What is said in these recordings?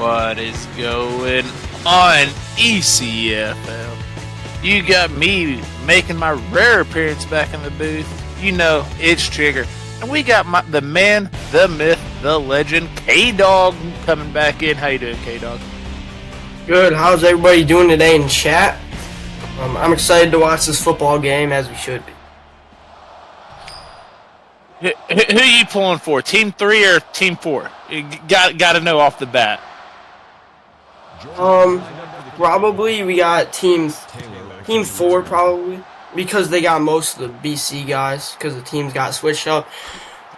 What is going on, ECFL? You got me making my rare appearance back in the booth. You know, it's Trigger. And we got the man, the myth, the legend, K-Dog coming back in. How you doing, K-Dog? Good. How's everybody doing today in chat? I'm excited to watch this football game, as we should be. Who are you pulling for, Team 3 or Team 4? You got to know off the bat. Probably we got Team 4, probably, because they got most of the BC guys, because the teams got switched up.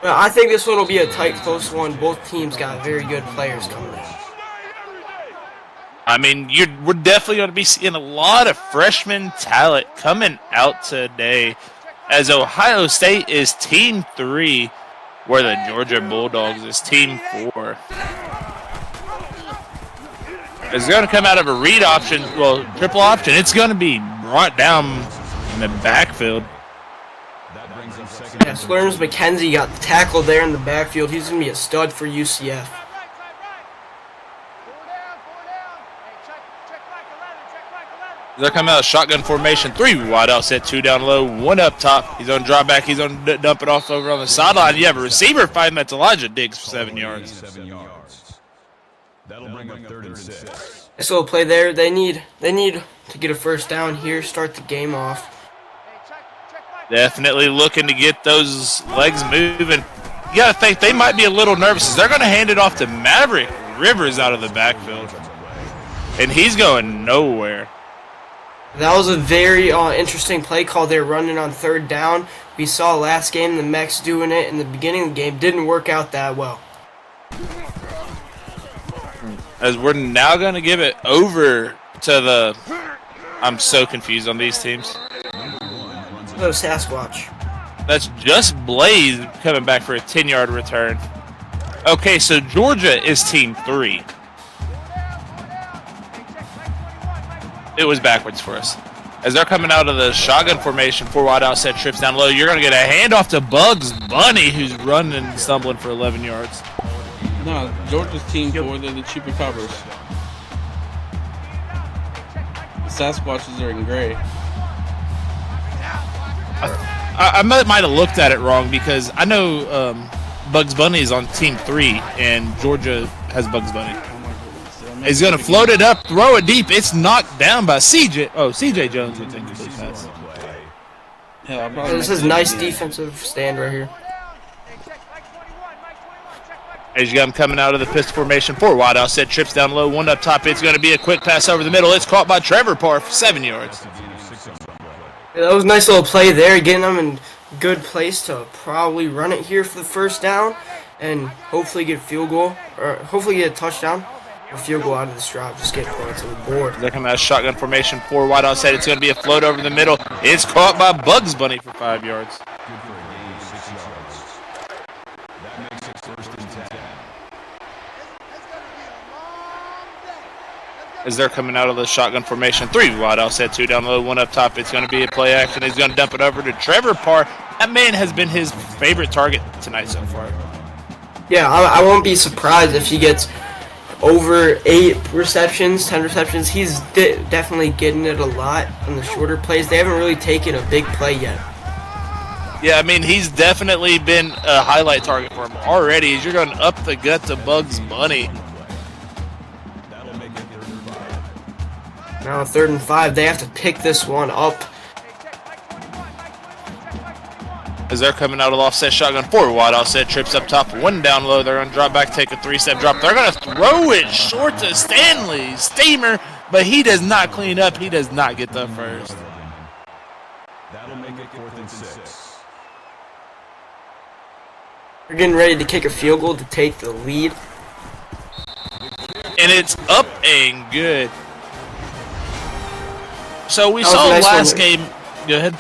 But I think this one will be a tight, close one. Both teams got very good players coming in. I mean, we're definitely going to be seeing a lot of freshman talent coming out today, as Ohio State is Team 3, where the Georgia Bulldogs is Team 4. It's going to come out of a read option, well, triple option. It's going to be brought down in the backfield. Yeah, Slurms McKenzie got tackled there in the backfield. He's going to be a stud for UCF. They're coming out of shotgun formation. 3 wide out set, 2 down low, 1 up top. He's on drop back. He's on dump it off over on the sideline. You have a receiver fighting. That's Elijah Diggs for 7 yards. That'll bring up 3rd and 6. Nice little play there. They need to get a first down here, start the game off. Definitely looking to get those legs moving. You got to think they might be a little nervous, as they're going to hand it off to Maverick Rivers out of the backfield. And he's going nowhere. That was a very interesting play call there, running on 3rd down. We saw last game the Mex doing it in the beginning of the game. Didn't work out that well. As we're now going to give it over to the... I'm so confused on these teams. No Sasquatch. That's just Blaze coming back for a 10-yard return. Okay, so Georgia is Team 3. It was backwards for us. As they're coming out of the shotgun formation, 4 wide out set, trips down low, you're going to get a handoff to Bugs Bunny, who's running and stumbling for 11 yards. No, Georgia's Team 4, they're the cheaper covers. The Sasquatches are in gray. I might have looked at it wrong, because I know Bugs Bunny is on Team 3, and Georgia has Bugs Bunny. He's going to float it up, throw it deep. It's knocked down by CJ. Oh, CJ Jones would think it's pass. Yeah, this is nice defensive stand right here. As you got him coming out of the pistol formation, 4 wide out set, trips down low, 1 up top. It's going to be a quick pass over the middle. It's caught by Trevor Parr for 7 yards. Yeah, that was a nice little play there, getting them in good place to probably run it here for the first down and hopefully get a field goal, or hopefully get a touchdown. A field goal out of this drive, just get points on the board. They're coming out of shotgun formation, 4 wide out set. It's going to be a float over the middle. It's caught by Bugs Bunny for 5 yards. As they're coming out of the shotgun formation, 3 wide out set, 2 down low, 1 up top. It's going to be a play action. He's going to dump it over to Trevor Parr. That man has been his favorite target tonight so far. Yeah, I won't be surprised if he gets over 8 receptions, 10 receptions. He's definitely getting it a lot on the shorter plays. They haven't really taken a big play yet. Yeah, I mean, he's definitely been a highlight target for him already. As you're going up the gut to Bugs Bunny. Now 3rd and 5, they have to pick this one up. As they're coming out of the offset shotgun, 4 wide offset, trips up top, 1 down low. They're going to drop back, take a 3-step drop. They're going to throw it short to Stanley Steamer, but he does not clean up. He does not get the first. That'll make it 4th and 6. They're getting ready to kick a field goal to take the lead. And it's up and good. So we saw last game. Go ahead.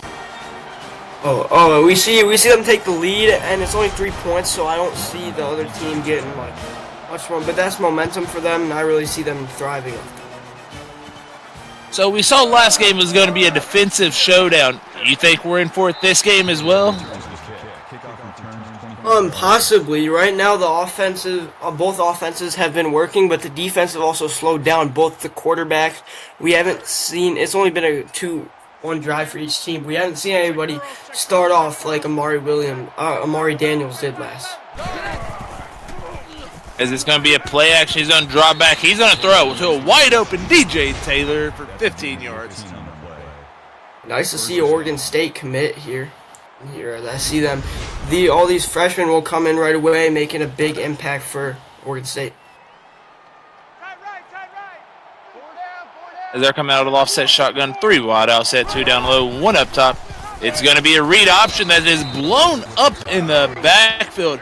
Oh, we see them take the lead, and it's only 3 points, so I don't see the other team getting like much more. But that's momentum for them, and I really see them thriving off that. So we saw last game was going to be a defensive showdown. You think we're in for it this game as well? Possibly. Right now, both offenses have been working, but the defense have also slowed down both the quarterbacks. We haven't seen. It's only been a 2-1 drive for each team. We haven't seen anybody start off like Amari Daniels did last. As it's going to be a play action, he's going to drop back. He's going to throw to a wide open DJ Taylor for 15 yards. Nice to see Oregon State commit here. I see them. All these freshmen will come in right away, making a big impact for Oregon State. As they're coming out of the offset shotgun, 3 wide offset, 2 down low, 1 up top. It's going to be a read option that is blown up in the backfield.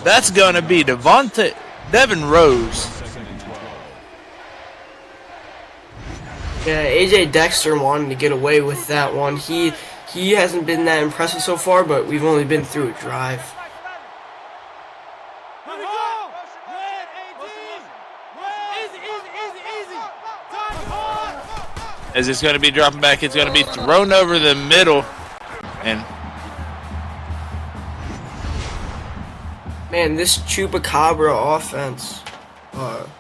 That's going to be Devin Rose. Yeah, AJ Dexter wanted to get away with that one. He hasn't been that impressive so far, but we've only been through a drive. As it's going to be dropping back, it's going to be thrown over the middle. And man, this Chupacabra offense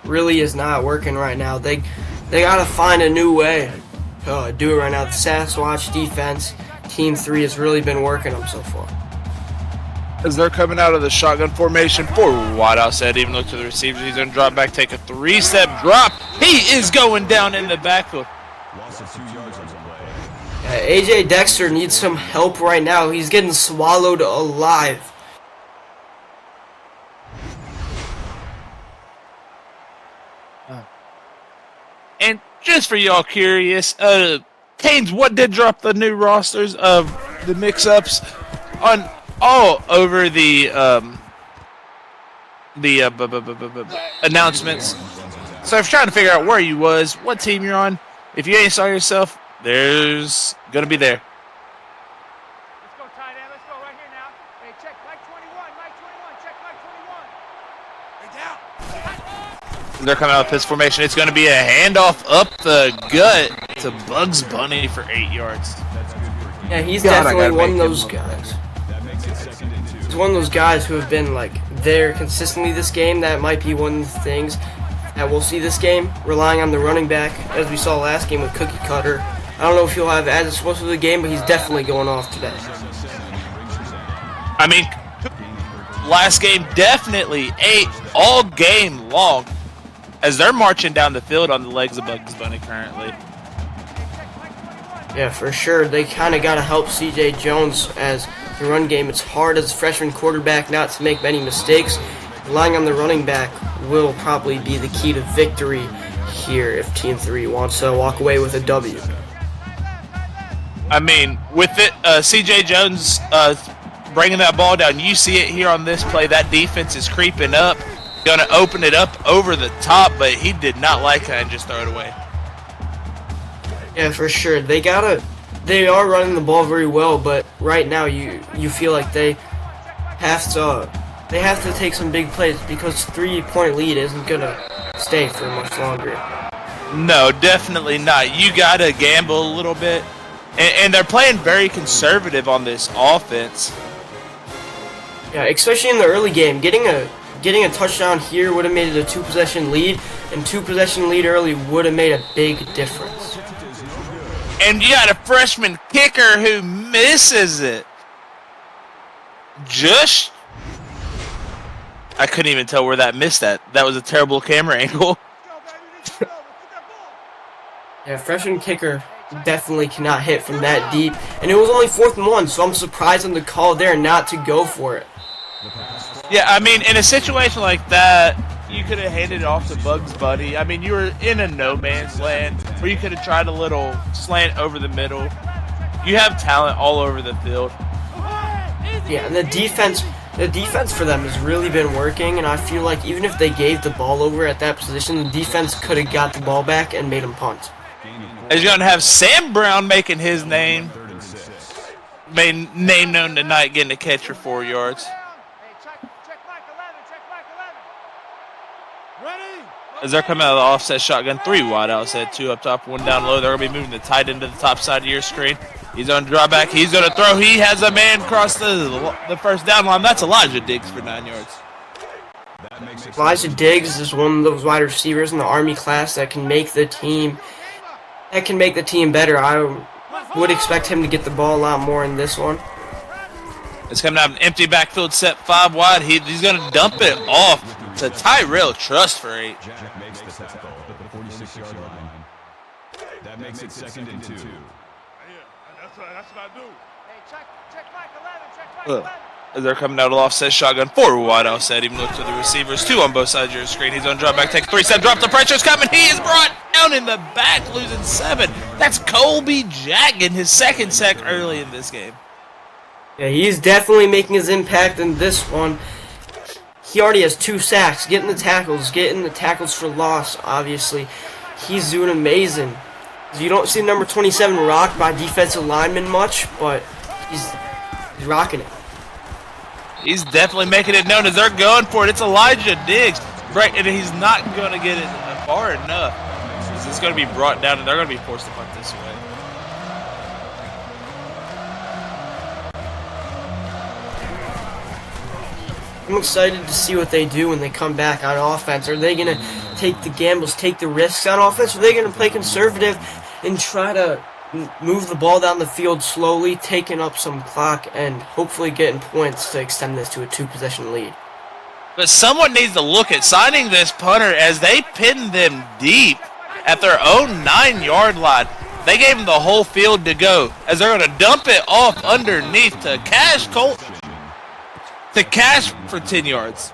really is not working right now. They got to find a new way to do it right now. The Sasquatch defense, Team 3, has really been working them so far. As they're coming out of the shotgun formation, 4 wide offset, even look to the receiver. He's going to drop back, take a 3-step drop. He is going down in the backfield. AJ Dexter needs some help right now. He's getting swallowed alive. And just for y'all curious, Canes, what did drop the new rosters of the mix-ups on all over the announcements? So if you're trying to figure out where you was, what team you're on, if you ain't saw yourself, there's gonna be there. Let's go, tight end. Let's go right here now. Hey, check Mike 21. Mike 21. Check Mike 21. Hey, down. They're coming out of this formation. It's gonna be a handoff up the gut to Bugs Bunny for 8 yards. Yeah, he's definitely one of those guys. He's one of those guys who have been like there consistently this game. That might be one of the things that we'll see this game, relying on the running back, as we saw last game with Cookie Cutter. I don't know if he'll have as explosive of the game, but he's definitely going off today. I mean, last game definitely ate all game long as they're marching down the field on the legs of Bugs Bunny currently. Yeah, for sure. They kind of got to help C.J. Jones as the run game. It's hard as a freshman quarterback not to make many mistakes. Relying on the running back will probably be the key to victory here if Team 3 wants to walk away with a W. I mean, with it, C.J. Jones bringing that ball down, you see it here on this play. That defense is creeping up, going to open it up over the top, but he did not like that and just throw it away. Yeah, for sure. They are running the ball very well, but right now you feel like they have to take some big plays because 3-point lead isn't gonna stay for much longer. No, definitely not. You gotta gamble a little bit, and they're playing very conservative on this offense. Yeah, especially in the early game, getting a touchdown here would have made it a 2-possession lead, and 2-possession lead early would have made a big difference. And you got a freshman kicker who misses it. I couldn't even tell where that missed at. That was a terrible camera angle. Yeah, freshman kicker definitely cannot hit from that deep. And it was only 4th and 1, so I'm surprised on the call there not to go for it. Yeah, I mean, in a situation like that, you could have handed it off to Bugs Bunny. I mean, you were in a no-man's land where you could have tried a little slant over the middle. You have talent all over the field. Yeah, and the defense for them has really been working, and I feel like even if they gave the ball over at that position, the defense could have got the ball back and made them punt. As you're going to have Sam Brown making his name known tonight, getting a catch for 4 yards. As they're coming out of the offset shotgun, 3 wide offset, 2 up top, 1 down low. They're going to be moving the tight end to the top side of your screen. He's on drawback. He's going to throw. He has a man cross the first down line. That's Elijah Diggs for 9 yards. Elijah Diggs is one of those wide receivers in the Army class that can make the team better. I would expect him to get the ball a lot more in this one. It's coming out an empty backfield set 5 wide. He's going to dump it off to Tyrell Trust for 8. Jack makes the tackle at the 46-yard line. That makes it 2nd and 2. Yeah, that's what I do. Hey, check Mike 11, check Mike 11. As they're coming out of offset shotgun, 4 wide offset. Even look to the receivers, 2 on both sides of your screen. He's on drop back, take a 3-step drop. The pressure's coming. He is brought down in the back, losing 7. That's Colby Jack getting his 2nd sack early in this game. Yeah, he's definitely making his impact in this one. He already has 2 sacks, getting the tackles for loss, obviously. He's doing amazing. You don't see number 27 rocked by defensive linemen much, but he's rocking it. He's definitely making it known as they're going for it. It's Elijah Diggs. Right, and he's not going to get it far enough. It's going to be brought down, and they're going to be forced to punt this way. I'm excited to see what they do when they come back on offense. Are they going to take the gambles, take the risks on offense? Or are they going to play conservative and try to move the ball down the field slowly, taking up some clock, and hopefully getting points to extend this to a 2-possession lead? But someone needs to look at signing this punter as they pinned them deep at their own 9-yard line. They gave them the whole field to go as they're going to dump it off underneath to Cash Colt. To Cash for 10 yards.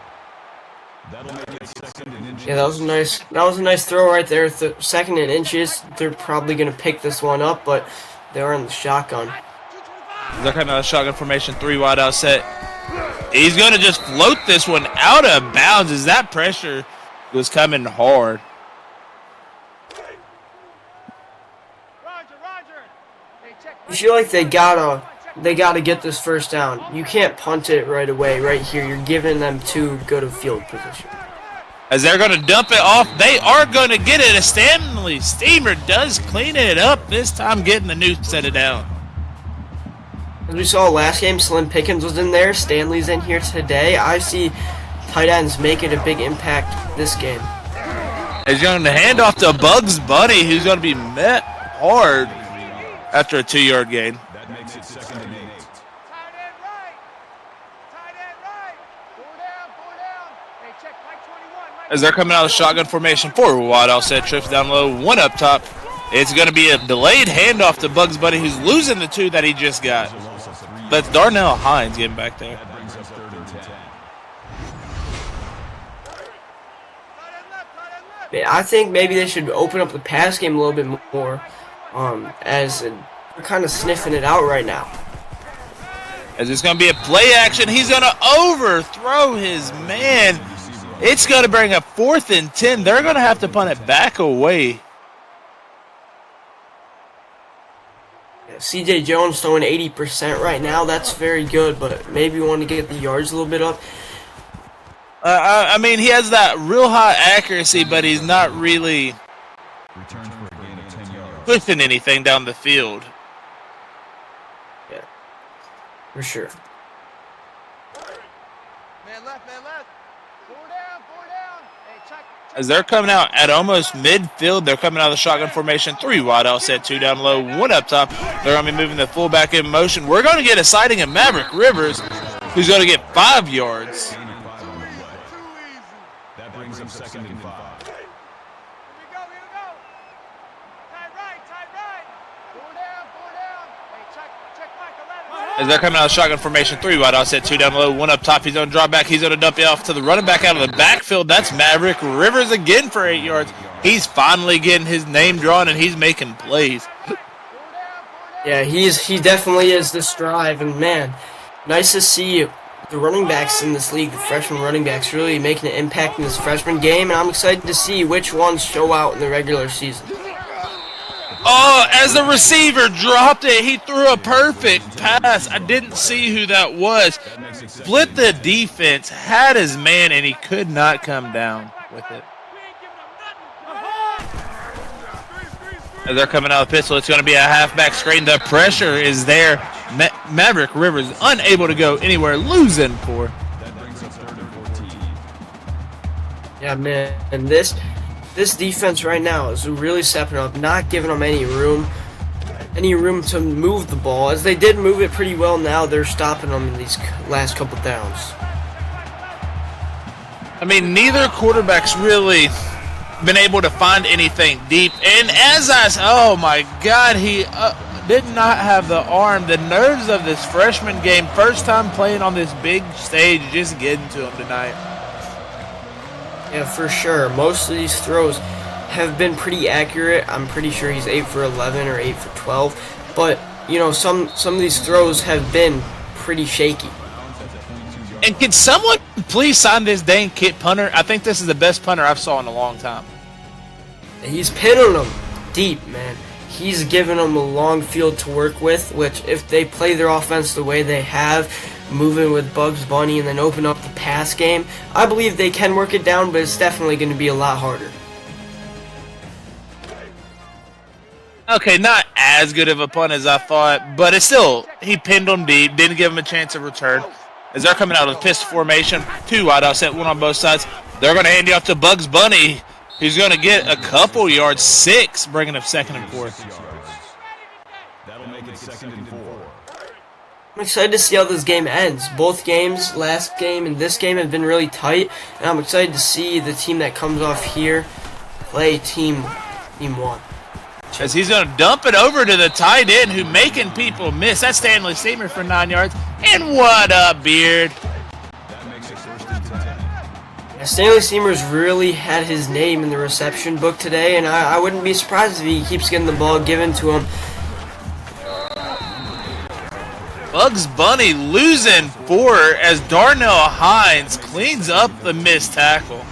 Yeah, that was a nice throw right there. 2nd and inches. They're probably going to pick this one up, but they are in the shotgun. They're coming out of shotgun formation, 3 wide out set. He's going to just float this one out of bounds as that pressure was coming hard. You feel like they gotta get this first down. You can't punt it right away, right here. You're giving them too good of field position. As they're going to dump it off, they are going to get it. A Stanley Steamer does clean it up this time, getting the new set it down. As we saw last game, Slim Pickens was in there. Stanley's in here today. I see tight ends making a big impact this game. He's going to hand off to Bugs Bunny, who's going to be met hard after a 2-yard gain. That makes it 2nd and 8. Tight end right. Tight end right. Pull down. Hey, check Mike 21. Mike As they're coming out of shotgun formation, 4 wide offset, trips down low, 1 up top. It's going to be a delayed handoff to Bugs Bunny, who's losing the 2 that he just got. That's Darnell Hines getting back there. That brings us 3rd and 10. Yeah, I think maybe they should open up the pass game a little bit more, as they're kind of sniffing it out right now. As it's going to be a play action, he's going to overthrow his man. It's going to bring up 4th and 10. They're going to have to punt it back away. Yeah, C.J. Jones throwing 80% right now. That's very good, but maybe we want to get the yards a little bit up. I mean, he has that real high accuracy, but he's not really Returns for a gain of 10 yards. pushing anything down the field. Yeah, for sure. Man left. Pull down. Hey, check. As they're coming out at almost midfield, they're coming out of the shotgun formation, 3 wide offset, 2 down low, 1 up top. They're going to be moving the fullback in motion. We're going to get a sighting of Maverick Rivers, who's going to get 5 yards. That brings up 2nd and 5. Here we go. Tight right. Pull down. Hey, check Mike 11. As they're coming out of shotgun formation, 3 wide offset, 2 down low, 1 up top. He's going to draw back. He's going to dump it off to the running back out of the backfield. That's Maverick Rivers again for 8 yards. He's finally getting his name drawn, and he's making plays. Yeah, he definitely is this drive, and man, nice to see the running backs in this league, the freshman running backs, really making an impact in this freshman game, and I'm excited to see which ones show out in the regular season. Oh, as the receiver dropped it, he threw a perfect pass. I didn't see who that was. Split the defense, had his man, and he could not come down with it. As they're coming out of the pistol, it's going to be a halfback screen. The pressure is there. Maverick Rivers unable to go anywhere, losing 4. That brings us 3rd and 14. Yeah, man, and this defense right now is really stepping up, not giving them any room to move the ball. As they did move it pretty well, now they're stopping them in these last couple downs. I mean, neither quarterback's really been able to find anything deep. And oh my God, he did not have the arm. The nerves of this freshman game, first time playing on this big stage, just getting to him tonight. Yeah, for sure. Most of these throws have been pretty accurate. I'm pretty sure he's 8 for 11 or 8 for 12. But, you know, some of these throws have been pretty shaky. And can someone please sign this dang kid punter? I think this is the best punter I've saw in a long time. He's pinning them deep, man. He's giving them a long field to work with, which if they play their offense the way they have, moving with Bugs Bunny and then open up the pass game, I believe they can work it down, but it's definitely going to be a lot harder. Okay, not as good of a punt as I thought, but it's still, he pinned them deep, didn't give him a chance of return. As they're coming out of the pistol formation, 2 wide out set, 1 on both sides. They're going to hand you off to Bugs Bunny, who's going to get a couple yards, 6, bringing up 2nd and 4. That'll make it 2nd and 4. I'm excited to see how this game ends. Both games, last game and this game, have been really tight, and I'm excited to see the team that comes off here play team 1. As he's going to dump it over to the tight end who making people miss. That's Stanley Seamer for 9 yards. And what up, Beard? That makes it 1st and 10. Yeah, Stanley Seamer's really had his name in the reception book today, and I wouldn't be surprised if he keeps getting the ball given to him. Bugs Bunny losing 4 as Darnell Hines cleans up the missed tackle.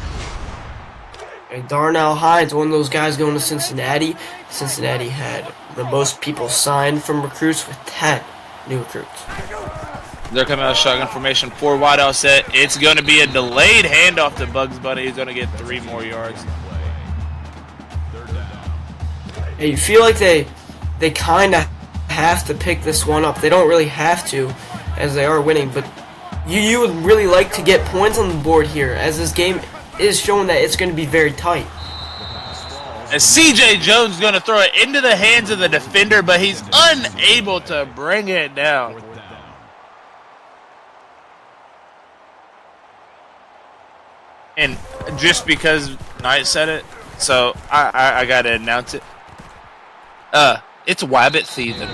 And Darnell Hines, one of those guys going to Cincinnati. Cincinnati had the most people signed from recruits with 10 new recruits. They're coming out of shotgun formation, 4 wide out set. It's going to be a delayed handoff to Bugs Bunny. He's going to get 3 more yards. Hey, you feel like they kind of have to pick this one up. They don't really have to, as they are winning, but you would really like to get points on the board here, as this game is showing that it's going to be very tight. As CJ Jones is going to throw it into the hands of the defender, but he's unable to bring it down. And just because Knight said it, so I got to announce it. It's Wabbit season.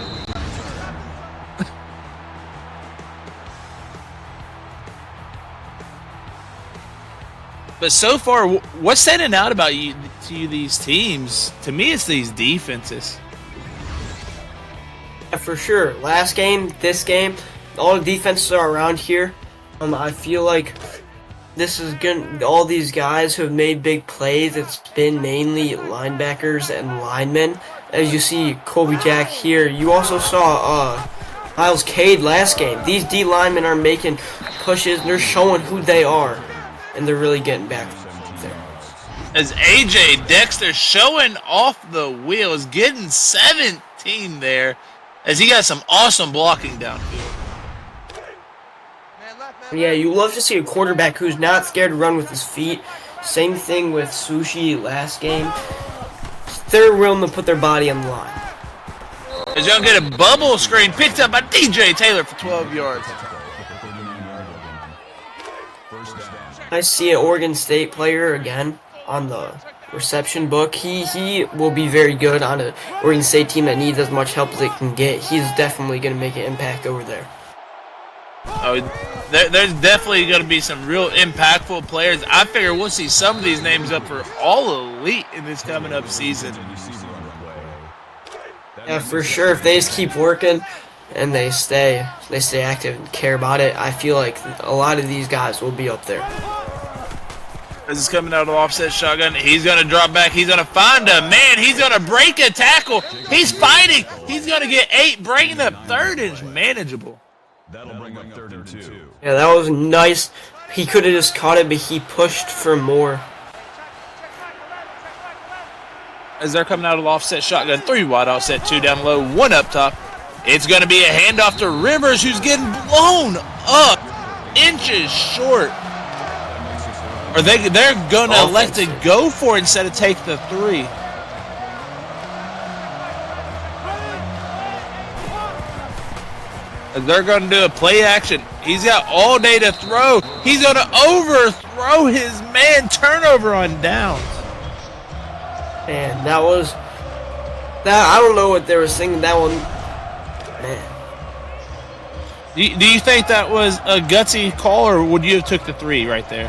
But so far, what's standing out about you these teams? To me, it's these defenses. Yeah, for sure. Last game, this game, all the defenses are around here. I feel like this is good. All these guys who have made big plays, it's been mainly linebackers and linemen. As you see, Colby Jack here. You also saw Miles Cade last game. These D linemen are making pushes, and they're showing who they are. And they're really getting back there. As AJ Dexter showing off the wheels, getting 17 there, as he got some awesome blocking downfield. Yeah, you love to see a quarterback who's not scared to run with his feet. Same thing with Sushi last game. They're willing to put their body on the line. As you'll get a bubble screen picked up by DJ Taylor for 12 yards. I see an Oregon State player again on the reception book. He will be very good on an Oregon State team that needs as much help as it can get. He's definitely going to make an impact over there. Oh, there's definitely going to be some real impactful players. I figure we'll see some of these names up for all elite in this coming up season. Yeah, for sure. If they just keep working and they stay active and care about it, I feel like a lot of these guys will be up there. As he's coming out of the offset shotgun, he's going to drop back. He's going to find a man. He's going to break a tackle. He's fighting. He's going to get 8, bringing up 3rd and manageable. That'll bring up 3rd and 2. Yeah, that was nice. He could have just caught it, but he pushed for more. as they're coming out of offset shotgun. 3 wide offset, 2 down low, 1 up top. It's going to be a handoff to Rivers, who's getting blown up inches short. Or they're going to elect to go for it instead of take the 3. They're going to do a play action. He's got all day to throw. He's going to overthrow his man. Turnover on downs. Man, that was that. I don't know what they were thinking. That one, man. Do you think that was a gutsy call, or would you have took the 3 right there?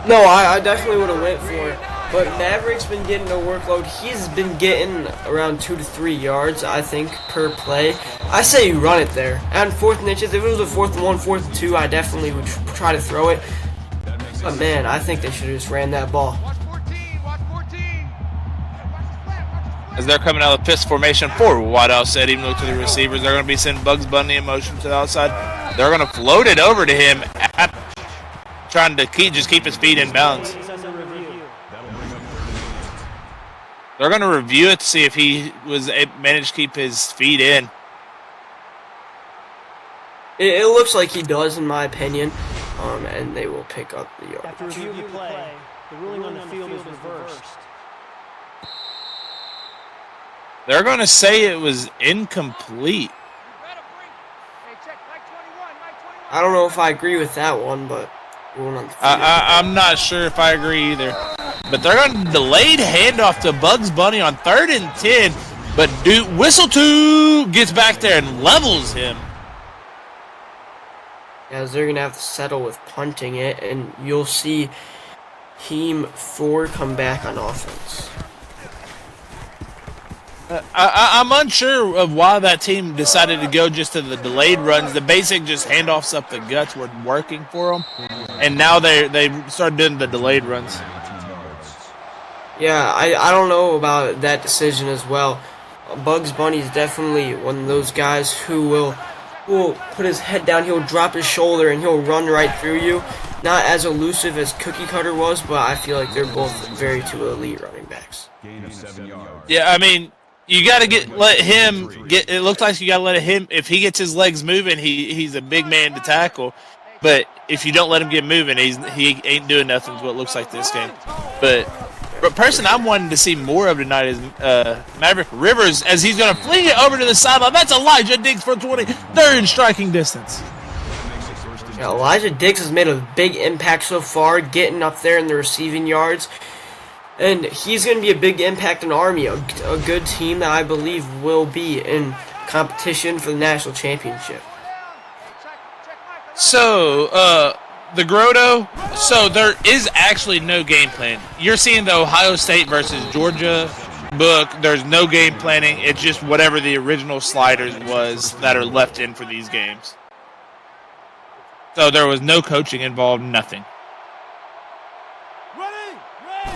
No, I definitely would have went for it. But Maverick's been getting a workload. He's been getting around 2 to 3 yards, I think, per play. I say you run it there. And 4th and inches, if it was a 4th and 1, 4th and 2, I definitely would try to throw it. But man, I think they should have just ran that ball. Watch 14, watch 14. Watch the split. As they're coming out of the pistol formation, 4 wide outside, even though to the receivers, they're going to be sending Bugs Bunny in motion to the outside. They're going to float it over to him, trying to keep his feet in bounds. They're going to review it to see if he managed to keep his feet in. It looks like he does, in my opinion, and they will pick up the yard. After reviewing the play, the ruling on the field is reversed. They're going to say it was incomplete. Hey, check Mike 21, Mike 21. I don't know if I agree with that one, but ruling on the field. I'm not sure if I agree either. But they're going to delayed handoff to Bugs Bunny on 3rd and 10. But Whistle 2 gets back there and levels him. As they're going to have to settle with punting it, and you'll see Team 4 come back on offense. I'm unsure of why that team decided to go just to the delayed runs. The basic just handoffs up the guts were working for them. And now they started doing the delayed runs. Yeah, I don't know about that decision as well. Bugs Bunny's definitely one of those guys who will put his head down, he'll drop his shoulder, and he'll run right through you. Not as elusive as Cookie Cutter was, but I feel like they're both very two elite running backs. Yeah, I mean, you got to let him get. It looks like you got to let him. If he gets his legs moving, he's a big man to tackle. But if you don't let him get moving, he ain't doing nothing. Is what it looks like this game. But person I'm wanting to see more of tonight is Maverick Rivers, as he's going to fling it over to the sideline. That's Elijah Diggs for 20. They're in striking distance. Yeah, Elijah Diggs has made a big impact so far, getting up there in the receiving yards. And he's going to be a big impact in Army, a good team that I believe will be in competition for the national championship. So, the Grotto, so there is actually no game plan. You're seeing the Ohio State versus Georgia book. There's no game planning. It's just whatever the original sliders was that are left in for these games. So there was no coaching involved, nothing.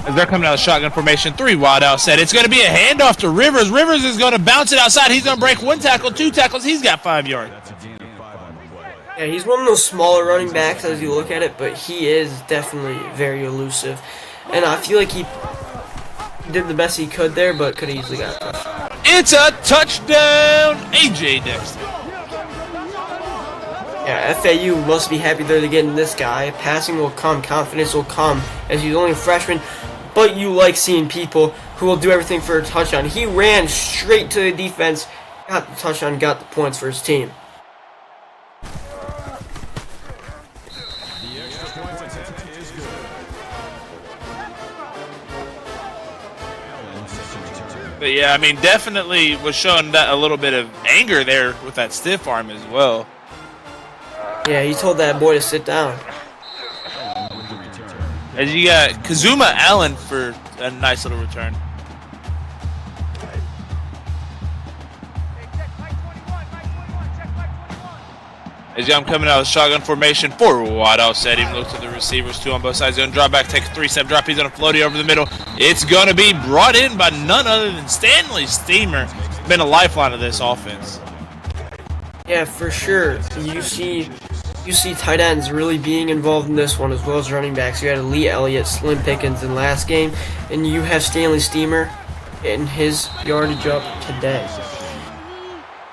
As they're coming out of shotgun formation, 3 wide outside. It's going to be a handoff to Rivers. Rivers is going to bounce it outside. He's going to break 1 tackle, 2 tackles. He's got 5 yards. Yeah, he's one of those smaller running backs as you look at it, but he is definitely very elusive. And I feel like he did the best he could there, but could have easily got a touchdown. It's a touchdown, A.J. Dexter. Yeah, FAU must be happy they're getting this guy. Passing will come, confidence will come, as he's only a freshman, but you like seeing people who will do everything for a touchdown. He ran straight to the defense, got the touchdown, got the points for his team. But yeah, I mean, definitely was showing that a little bit of anger there with that stiff arm as well. Yeah, he told that boy to sit down. As you got Kazuma Allen for a nice little return. As I'm coming out of shotgun formation, 4 wide outside. Even look to the receivers, 2 on both sides. Going to drop back, take a 3-step drop. He's going to float it over the middle. It's going to be brought in by none other than Stanley Steamer. Been a lifeline of this offense. Yeah, for sure. You see tight ends really being involved in this one, as well as running backs. You had Lee Elliott, Slim Pickens in last game, and you have Stanley Steamer. getting his yardage up today.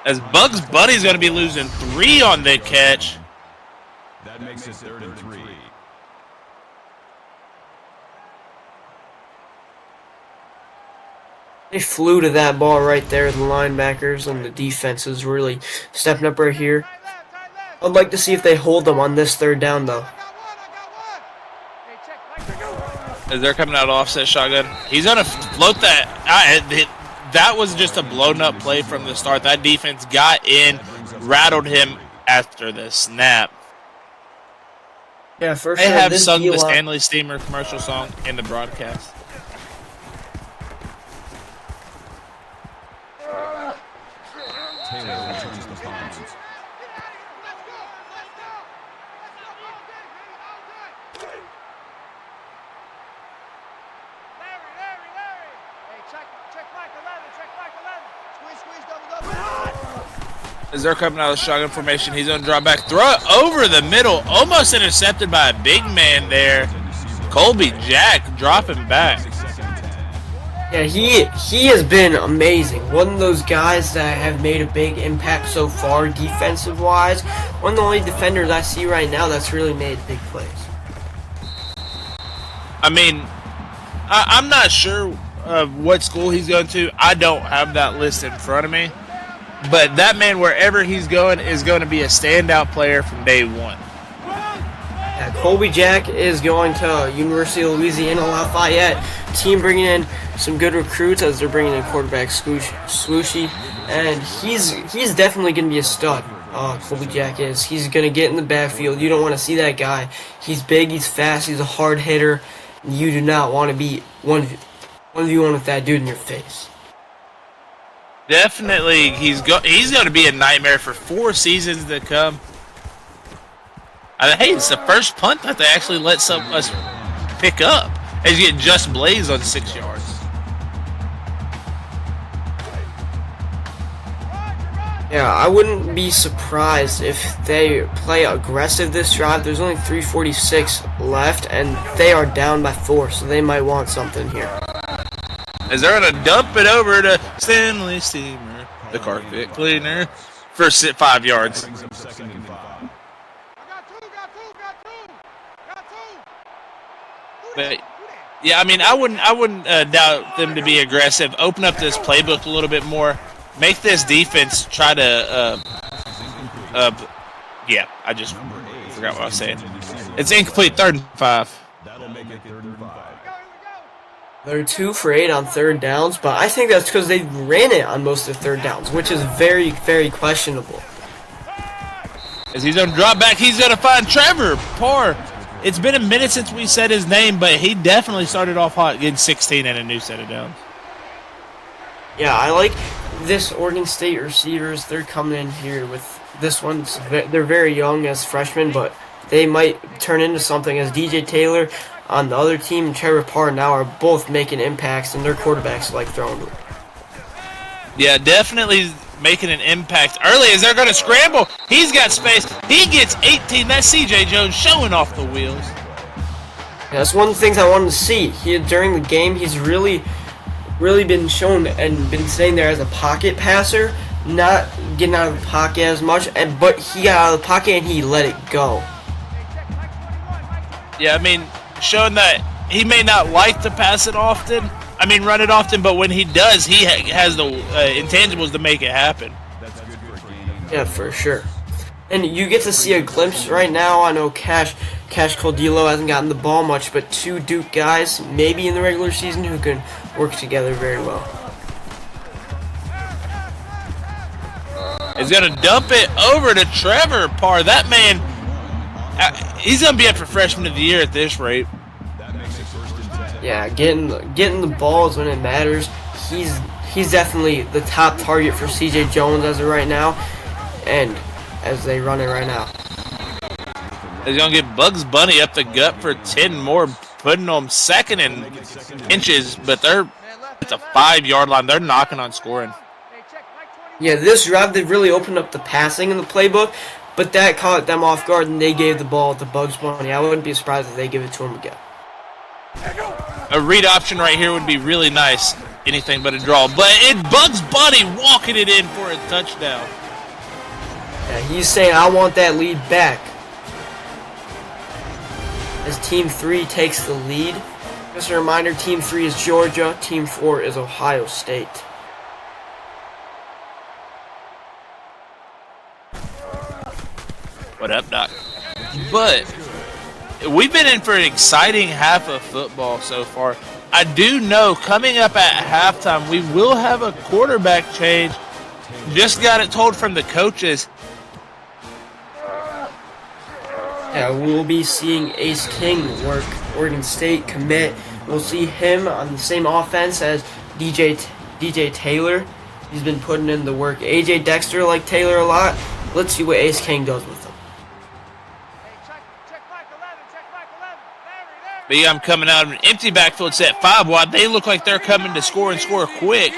As Bugs Bunny's going to be losing 3 on the catch. That makes it 3rd and 3. They flew to that ball right there. The linebackers and the defense is really stepping up right here. I'd like to see if they hold them on this 3rd down, though. As they're coming out offset shotgun, he's going to float that. That was just a blown up play from the start. That defense got in, rattled him after the snap. Yeah, for They sure. have sung the Stanley Steamer commercial song in the broadcast. Taylor returns the punt. As they're coming out of the shotgun formation, he's going to drop back, throw it over the middle, almost intercepted by a big man there. Colby Jack dropping back. Yeah, he has been amazing. One of those guys that have made a big impact so far, defensive-wise. One of the only defenders I see right now that's really made big plays. I mean, I'm not sure of what school he's going to. I don't have that list in front of me. But that man, wherever he's going, is going to be a standout player from day one. Yeah, Colby Jack is going to University of Louisiana Lafayette. Team bringing in some good recruits as they're bringing in quarterback Swooshy, and he's definitely going to be a stud. Colby Jack is. He's going to get in the backfield. You don't want to see that guy. He's big. He's fast. He's a hard hitter. You do not want to be 1v1 with that dude in your face. Definitely, he's going to be a nightmare for 4 seasons to come. Hey, it's the first punt that they actually let us pick up. As you get Just Blaze on 6 yards. Yeah, I wouldn't be surprised if they play aggressive this drive. There's only 3:46 left, and they are down by 4, so they might want something here. As they're going to dump it over to Stanley Steamer, the carpet cleaner, for 5 yards. But yeah, I mean, I wouldn't doubt them to be aggressive. Open up this playbook a little bit more. Make this defense try to. Yeah, I just forgot what I was saying. It's incomplete. 3rd and 5. That'll make it 3rd and 5. They're 2 for 8 on 3rd downs, but I think that's because they ran it on most of 3rd downs, which is very, very questionable. As he's going to drop back, he's going to find Trevor Parr. It's been a minute since we said his name, but he definitely started off hot, getting 16 and a new set of downs. Yeah, I like this Oregon State receivers. They're coming in here with this one. They're very young as freshmen, but they might turn into something. As DJ Taylor on the other team and Trevor Parr now are both making impacts, and their quarterbacks like throwing to them. Yeah, definitely making an impact early as they're going to scramble. He's got space. He gets 18. That's C.J. Jones showing off the wheels. Yeah, that's one of the things I wanted to see. During the game, he's really been shown and been staying there as a pocket passer, not getting out of the pocket as much, but he got out of the pocket and he let it go. Yeah, I mean, showing that he may not like to pass it often. I mean, run it often, but when he does, he has the intangibles to make it happen. Yeah, for sure. And you get to see a glimpse right now. I know Cash Coldillo hasn't gotten the ball much, but 2 Duke guys, maybe in the regular season, who can work together very well. He's going to dump it over to Trevor Parr. That man, he's going to be up for Freshman of the Year at this rate. Yeah, getting the balls when it matters. He's definitely the top target for C.J. Jones as of right now, and as they run it right now. He's going to get Bugs Bunny up the gut for 10 more, putting them 2nd in inches, but it's a 5-yard line. They're knocking on scoring. Yeah, this drive, they really opened up the passing in the playbook, but that caught them off guard, and they gave the ball to Bugs Bunny. I wouldn't be surprised if they give it to him again. A read option right here would be really nice. anything but a draw. But it Bugs Bunny walking it in for a touchdown. Yeah, he's saying, I want that lead back. As Team 3 takes the lead. Just a reminder, Team 3 is Georgia, Team 4 is Ohio State. What up, Doc? But we've been in for an exciting half of football so far. I do know coming up at halftime, we will have a quarterback change. Just got it told from the coaches. Yeah, we'll be seeing Ace King work, Oregon State commit. We'll see him on the same offense as DJ Taylor. He's been putting in the work. AJ Dexter liked Taylor a lot. Let's see what Ace King does with him. Check Mike 11, check Mike 11. Larry, But yeah, I'm coming out of an empty backfield set 5 wide. They look like they're coming to score and score quick.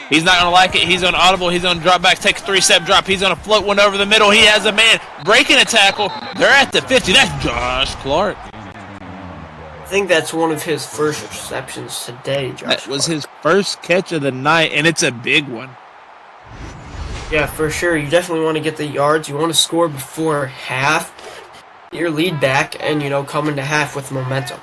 He's not going to like it. He's on audible. He's on drop back, take a 3-step drop. He's going to float one over the middle. He has a man breaking a tackle. They're at the 50. That's Josh Clark. I think that's one of his first receptions today, Josh. That was his first catch of the night, and it's a big one. Yeah, for sure. You definitely want to get the yards. You want to score before half. Get your lead back and, come into half with momentum.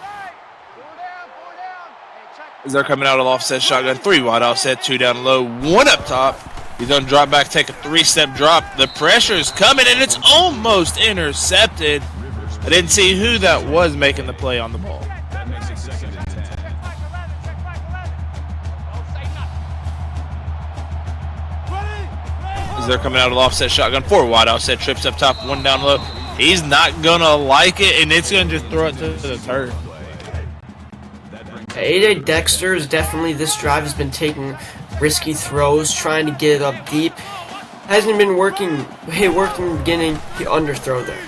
As they're coming out of offset shotgun, 3 wide offset, 2 down low, 1 up top. He's going to drop back, take a 3-step drop. The pressure's coming, and it's almost intercepted. I didn't see who that was making the play on the ball. That makes it 2nd and 10. As they're coming out of offset shotgun, 4 wide offset, trips up top, 1 down low. He's not going to like it, and it's going to just throw it to the turf. AJ Dexter is definitely, this drive has been taking risky throws, trying to get it up deep. Hasn't been working. He worked in the beginning. He underthrow there.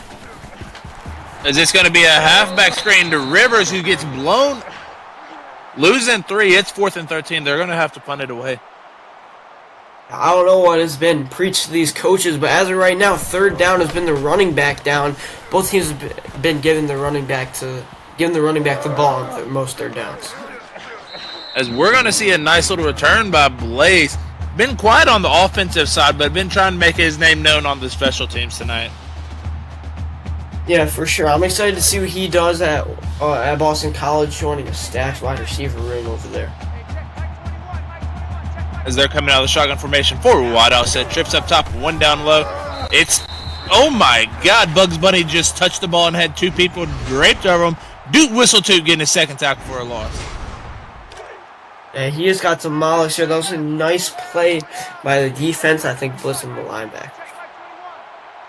Is this going to be a halfback screen to Rivers, who gets blown? Losing 3. It's 4th and 13. They're going to have to punt it away. I don't know what has been preached to these coaches, but as of right now, 3rd down has been the running back down. Both teams have been giving the running back the ball on most 3rd downs. As we're going to see a nice little return by Blaze. Been quiet on the offensive side, but been trying to make his name known on the special teams tonight. Yeah, for sure. I'm excited to see what he does at Boston College, joining a stacked wide receiver room over there. As they're coming out of the shotgun formation, 4 wide offset, trips up top, 1 down low. It's, oh my God, Bugs Bunny just touched the ball and had 2 people draped over him. Duke Whistletoot getting his 2nd tackle for a loss. Yeah, he just got demolished here. That was a nice play by the defense. I think blitzing the linebacker.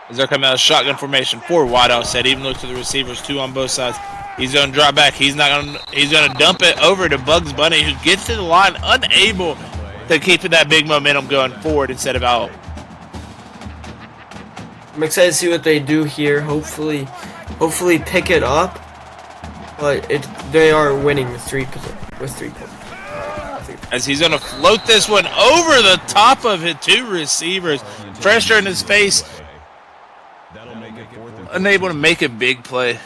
As they're coming out of shotgun formation, 4 wide offset, even look to the receivers, 2 on both sides. He's going to drop back. He's going to dump it over to Bugs Bunny, who gets to the line unable to keep that big momentum going forward instead of out. I'm excited to see what they do here. Hopefully pick it up. But they are winning with 3 points. As he's going to float this one over the top of it, 2 receivers. Pressure in his face. That'll make it 4th and 10. Unable to make a big play.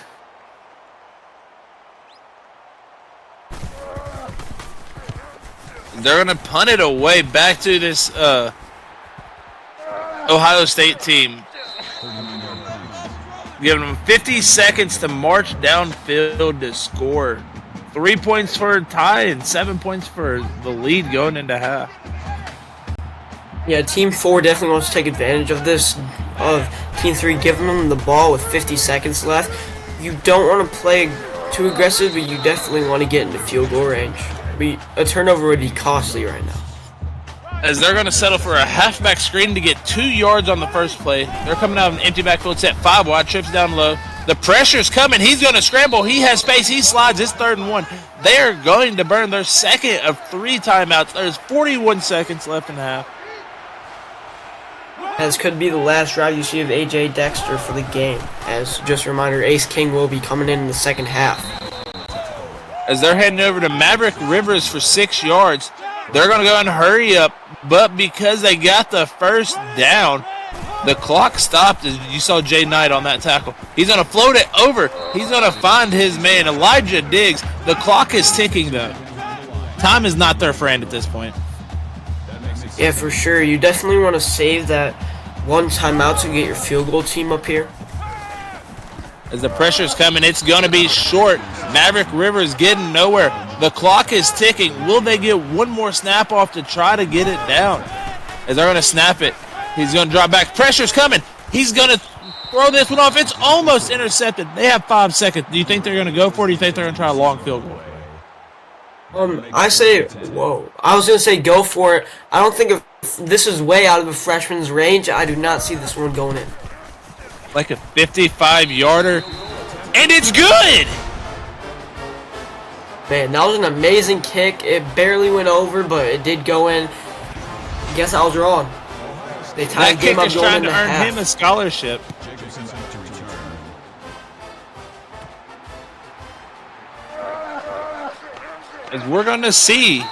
They're going to punt it away back to this Ohio State team. Giving them 50 seconds to march downfield to score. 3 points for a tie and 7 points for the lead going into half. Yeah, Team 4 definitely wants to take advantage of this, of Team 3 giving them the ball with 50 seconds left. You don't want to play too aggressive, but you definitely want to get into field goal range. A turnover would be costly right now. As they're going to settle for a halfback screen to get 2 yards on the first play. They're coming out of an empty backfield set, 5 wide, trips down low. The pressure's coming. He's going to scramble. He has space. He slides. It's 3rd and 1. They are going to burn their 2nd of 3 timeouts. There's 41 seconds left in half. As could be the last drive you see of AJ Dexter for the game. As just a reminder, Ace King will be coming in the 2nd half. As they're heading over to Maverick Rivers for 6 yards. They're going to go and hurry up, but because they got the 1st down, the clock stopped as you saw Jay Knight on that tackle. He's going to float it over. He's going to find his man, Elijah Diggs. The clock is ticking, though. time is not their friend at this point. Yeah, for sure. You definitely want to save that one timeout to get your field goal team up here. As the pressure's coming, it's going to be short. Maverick Rivers getting nowhere. The clock is ticking. Will they get one more snap off to try to get it down? As they're going to snap it. He's going to drop back. Pressure's coming. He's going to throw this one off. It's almost intercepted. They have 5 seconds. Do you think they're going to go for it, or do you think they're going to try a long field goal? I say, whoa. I was going to say go for it. I don't think this is way out of a freshman's range. I do not see this one going in. Like a 55-yarder. And it's good! Man, that was an amazing kick. It barely went over, but it did go in. Guess I was wrong. They tied the game up going trying into to earn half. him a scholarship. As we're going to see.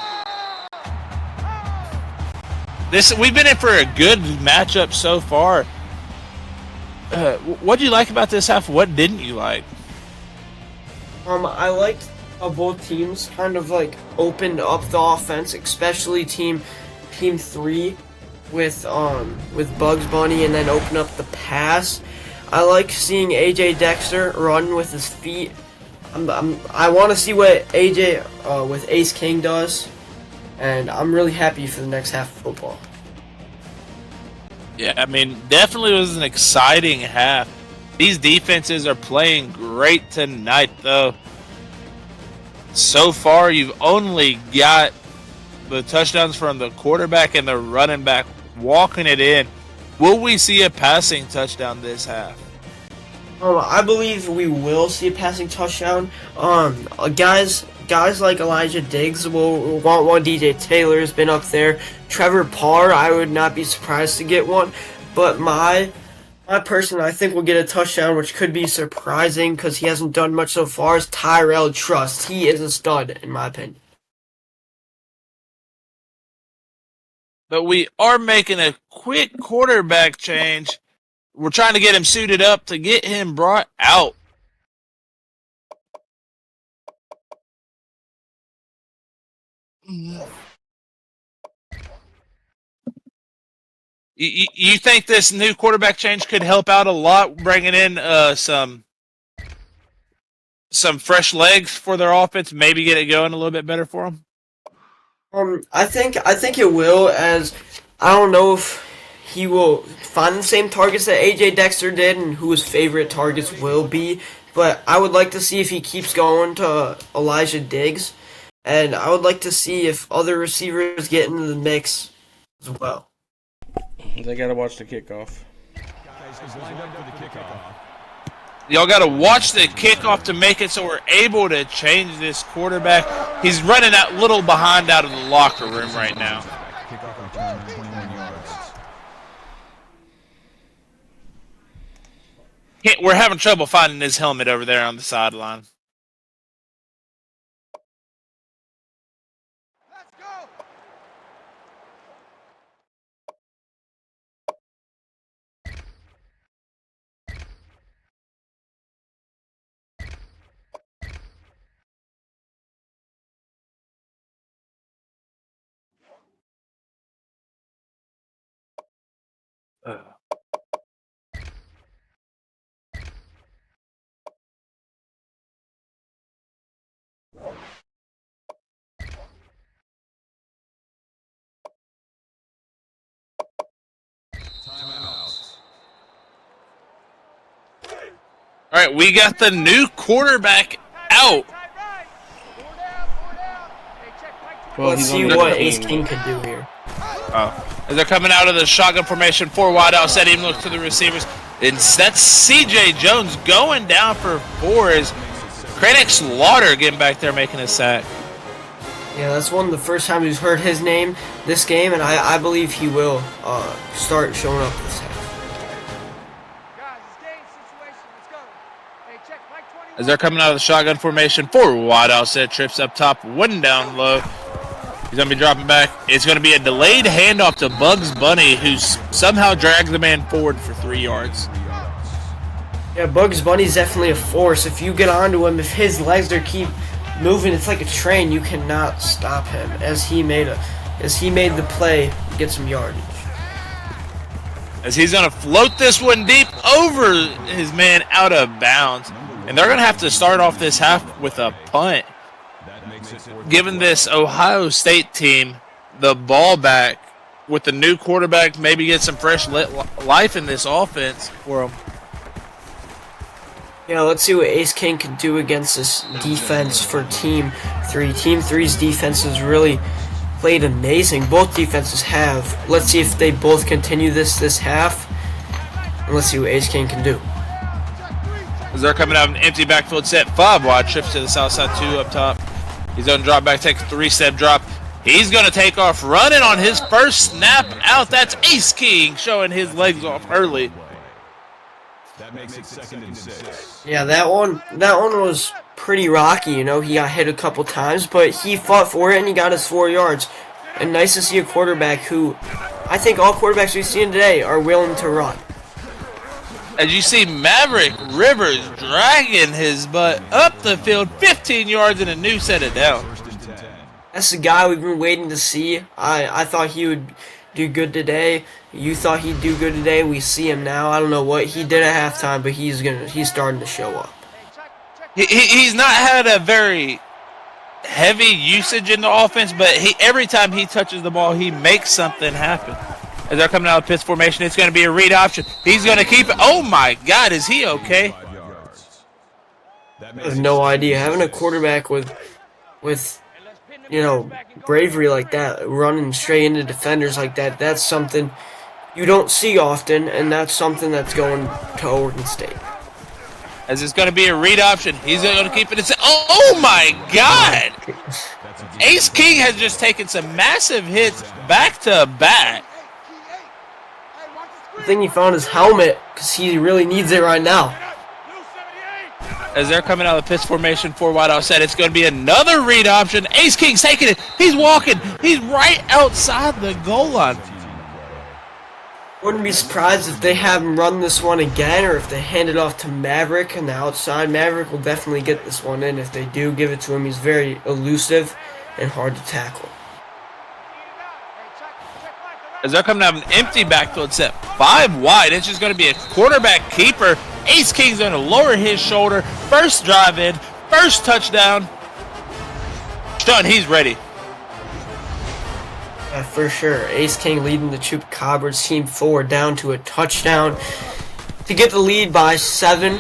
We've been in for a good matchup so far. What do you like about this half? What didn't you like? I liked how both teams kind of like opened up the offense, especially team 3 with Bugs Bunny, and then open up the pass. I like seeing AJ Dexter run with his feet. I want to see what AJ with Ace King does, and I'm really happy for the next half of football. Yeah, I mean, definitely was an exciting half. These defenses are playing great tonight, though. So far, you've only got the touchdowns from the quarterback and the running back walking it in. Will we see a passing touchdown this half? I believe we will see a passing touchdown. Guys like Elijah Diggs will want one. DJ Taylor's been up there. Trevor Parr, I would not be surprised to get one. But my person, I think will get a touchdown, which could be surprising because he hasn't done much so far, is Tyrell Trust. He is a stud, in my opinion. But we are making a quick quarterback change. We're trying to get him suited up to get him brought out. You think this new quarterback change could help out a lot, bringing in some fresh legs for their offense, maybe get it going a little bit better for them? I think it will, as I don't know if he will find the same targets that AJ Dexter did and who his favorite targets will be, but I would like to see if he keeps going to Elijah Diggs, and I would like to see if other receivers get into the mix as well. They got to watch the kickoff. Y'all got to watch the kickoff to make it so we're able to change this quarterback. He's running a little behind out of the locker room right now. We're having trouble finding his helmet over there on the sideline. Let's go. All right, we got the new quarterback out. Well, Let's see what Ace King could do here. As they're coming out of the shotgun formation, 4 wide out, set him, look to the receivers. And that's C.J. Jones going down for 4 as Craddock Slaughter getting back there making a sack. Yeah, that's one of the first time he's heard his name this game, and I believe he will start showing up this half. Guys, it's game situation. Let's go. Hey, check Mike 21. As they're coming out of the shotgun formation, 4 wide out, set trips up top, 1 down low. He's going to be dropping back. It's going to be a delayed handoff to Bugs Bunny, who somehow drags the man forward for 3 yards. Yeah, Bugs Bunny's definitely a force. If you get onto him, if his legs are keep moving. It's like a train. You cannot stop him as he made the play, get some yardage. As he's going to float this one deep over his man out of bounds. And they're going to have to start off this half with a punt. Giving this Ohio State team the ball back with the new quarterback, maybe get some fresh life in this offense for them. Yeah, let's see what Ace King can do against this defense for Team 3. Team 3's defense has really played amazing. Both defenses have. Let's see if they both continue this half. And let's see what Ace King can do. As they're coming out of an empty backfield set, 5 wide, trips to the south side, 2 up top. He's going to drop back, take a 3-step drop. He's going to take off running on his first snap out. That's Ace King showing his legs off early. That makes it 2nd and 6. Yeah, that one was pretty rocky, you know. He got hit a couple times, but he fought for it and he got his 4 yards. And nice to see a quarterback who, I think all quarterbacks we've seen today are willing to run. As you see Maverick Rivers dragging his butt up the field, 15 yards and a new set of down. That's the guy we've been waiting to see. I thought he would do good today. You thought he'd do good today. We see him now. I don't know what he did at halftime, but he's starting to show up. He's not had a very heavy usage in the offense, but every time he touches the ball, he makes something happen. As they're coming out of pitch formation, it's going to be a read option. He's going to keep it. Oh my God, is he okay? I have no idea. Having a quarterback with you know, bravery like that, running straight into defenders like that, that's something you don't see often, and that's something that's going to Oregon State. As it's going to be a read option, he's going to keep it. Oh my God! Ace King has just taken some massive hits back to back. I think he found his helmet because he really needs it right now. As they're coming out of the pitch formation, 4 wide outside, it's going to be another read option. Ace King's taking it. He's walking. He's right outside the goal line. Wouldn't be surprised if they have him run this one again, or if they hand it off to Maverick on the outside. Maverick will definitely get this one in. If they do give it to him, he's very elusive and hard to tackle. As they're coming out of an empty backfield set, 5 wide, it's just going to be a quarterback keeper. Ace King's going to lower his shoulder. First drive in, first touchdown. Done, he's ready. Yeah, for sure. Ace King leading the Chupacabras Team 4 down to a touchdown to get the lead by 7.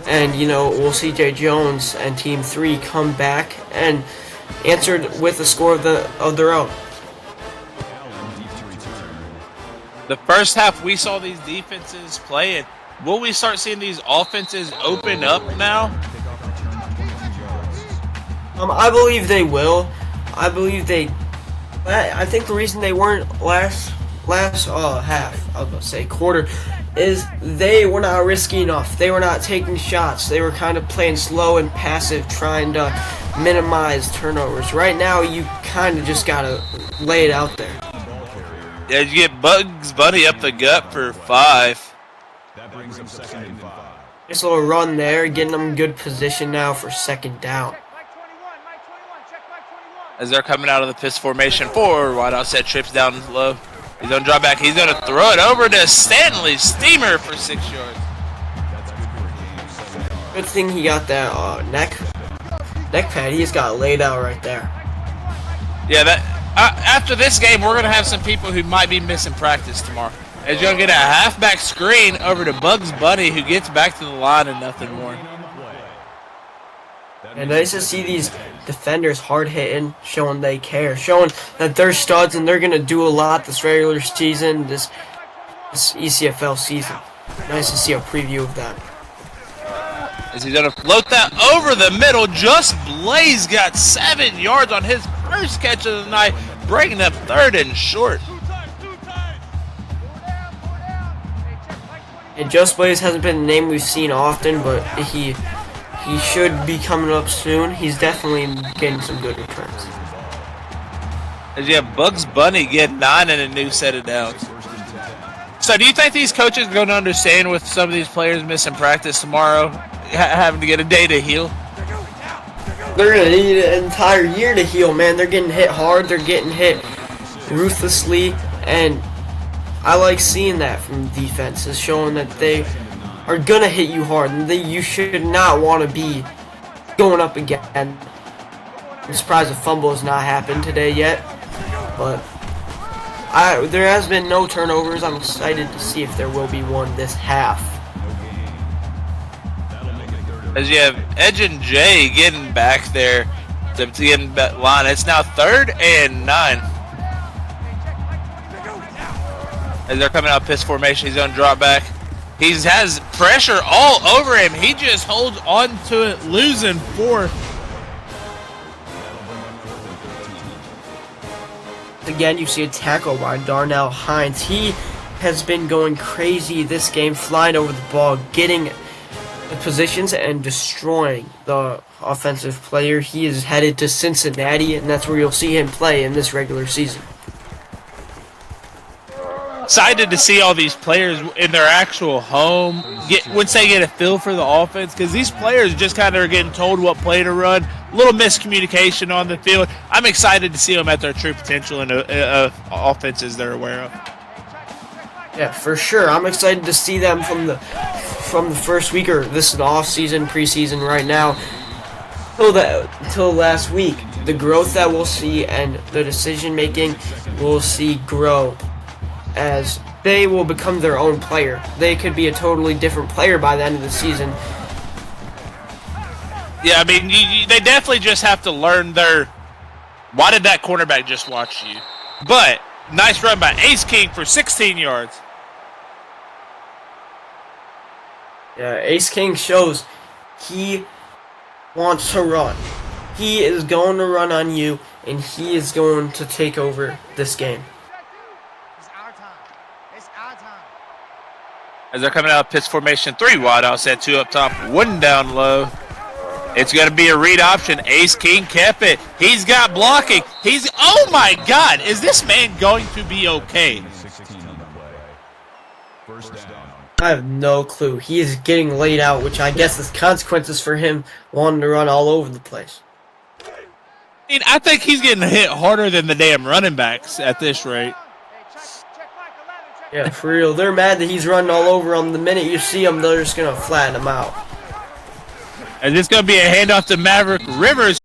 And, you know, we'll see CJ Jones and Team 3 come back and answered with a score of their own. The first half, we saw these defenses playing. Will we start seeing these offenses open up now? I believe they will. I think the reason they weren't last half, I was gonna say quarter, is they were not risky enough. They were not taking shots. They were kind of playing slow and passive, trying to minimize turnovers. Right now, you kind of just gotta lay it out there. Yeah, you get Bugs Bunny up the gut for 5. That brings him 2nd and 5. Just a little run there, getting them in good position now for 2nd down. As they're coming out of the pitch formation, 4 wide outside, trips down low. He's going to drop back. He's going to throw it over to Stanley Steamer for 6 yards. Good thing he got that neck pad. He just got laid out right there. Yeah, after this game, we're going to have some people who might be missing practice tomorrow. As you're going to get a halfback screen over to Bugs Bunny, who gets back to the line and nothing more. And nice to see these defenders hard hitting, showing they care, showing that they're studs and they're going to do a lot this regular season, this ECFL season. Nice to see a preview of that. As he's going to float that over the middle, just Blaze got 7 yards on his first catch of the night, bringing up 3rd and short. And Just Blaze hasn't been a name we've seen often, but he should be coming up soon. He's definitely getting some good returns. As you have Bugs Bunny get 9 and a new set of downs. So do you think these coaches are going to understand with some of these players missing practice tomorrow, having to get a day to heal? They're gonna need an entire year to heal, man. They're getting hit hard. They're getting hit ruthlessly, and I like seeing that from defense. It's showing that they are gonna hit you hard, and you should not want to be going up again. I'm surprised a fumble has not happened today yet, but there has been no turnovers. I'm excited to see if there will be one this half. As you have Edge and Jay getting back there to get back line. It's now 3rd and 9. As they're coming out piss formation, he's going to drop back. He has pressure all over him. He just holds on to it, losing 4. Again, you see a tackle by Darnell Hines. He has been going crazy this game, flying over the ball, getting the positions and destroying the offensive player. He is headed to Cincinnati, and that's where you'll see him play in this regular season. Excited to see all these players in their actual home once they get a feel for the offense, because these players just kind of are getting told what play to run. A little miscommunication on the field. I'm excited to see them at their true potential in offenses they're aware of. Yeah, for sure. I'm excited to see them from the first week, or this is the off season, preseason right now, till last week. The growth that we'll see and the decision making we'll see grow as they will become their own player. They could be a totally different player by the end of the season. Yeah, I mean, they definitely just have to learn why did that cornerback just watch you? But nice run by Ace King for 16 yards. Yeah, Ace King shows he wants to run. He is going to run on you, and he is going to take over this game. It's our time. It's our time. As they're coming out of pitch formation, 3 wide outside, 2 up top, 1 down low. It's going to be a read option. Ace King kept it. He's got blocking. Oh my God, is this man going to be okay? 16 on the play. First down. I have no clue. He is getting laid out, which I guess is consequences for him wanting to run all over the place. I mean, I think he's getting hit harder than the damn running backs at this rate. Hey, check Mike 11. Check Yeah, for real. They're mad that he's running all over them. The minute you see him, they're just going to flatten him out. And it's going to be a handoff to Maverick Rivers,